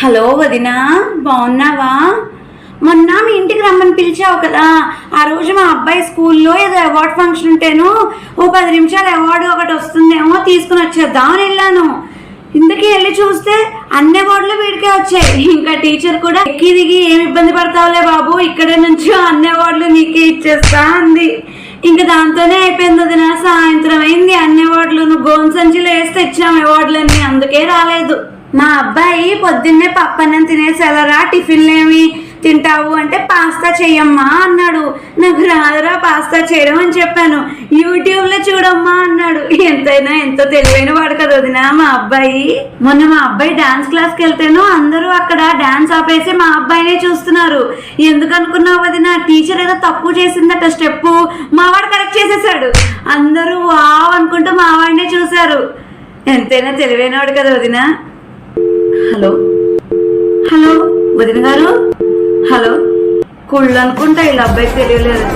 Hello వదినా, బాగున్నావా? మొన్న మీ ఇంటికి రమ్మని పిలిచావు కదా, ఆ రోజు మా అబ్బాయి స్కూల్లో ఏదో అవార్డ్ ఫంక్షన్ ఉంటేను ఓ 10 నిమిషాలు అవార్డు ఒకటి వస్తుందేమో తీసుకుని వచ్చేద్దామని వెళ్ళాను. ఇందుకే వెళ్ళి చూస్తే అన్ని అవార్డులు వీడికే వచ్చాయి. ఇంకా టీచర్ కూడా ఎక్కి దిగి ఏమి ఇబ్బంది పడతావులే బాబు, ఇక్కడే నుంచి అన్ని అవార్డులు నీకే ఇచ్చేస్తా అంది. ఇంకా దాంతోనే అయిపోయింది వదిన. సాయంత్రం అయింది, అన్ని అవార్డులు గోన్ సంచిలో వేస్తే ఇచ్చాము అవార్డులన్నీ, అందుకే రాలేదు. మా అబ్బాయి పొద్దున్నే పప్పన్నం తినేసేలరా, టిఫిన్లు ఏమి తింటావు అంటే పాస్తా చెయ్యమ్మా అన్నాడు. నాకు రాదురా పాస్తా చేయడం అని చెప్పాను. యూట్యూబ్లో చూడమ్మా అన్నాడు. ఎంతైనా ఎంతో తెలివైన వాడు కదా వదినా మా అబ్బాయి. మొన్న మా అబ్బాయి డాన్స్ క్లాస్కి వెళ్తేను అందరూ అక్కడ డాన్స్ ఆపేసి మా అబ్బాయినే చూస్తున్నారు. ఎందుకు అనుకున్నావు వదినా, టీచర్ ఏదో తక్కువ చేసిందట స్టెప్పు, మావాడు కరెక్ట్ చేసేసాడు. అందరూ వావ్ అనుకుంటూ మావాడినే చూశారు. ఎంతైనా తెలివైనవాడు కదా వదినా. హలో హలో వదిన గారు, హలో. కుళ్ళు అనుకుంటా, ఇలా అబ్బాయికి తెలియలేదు.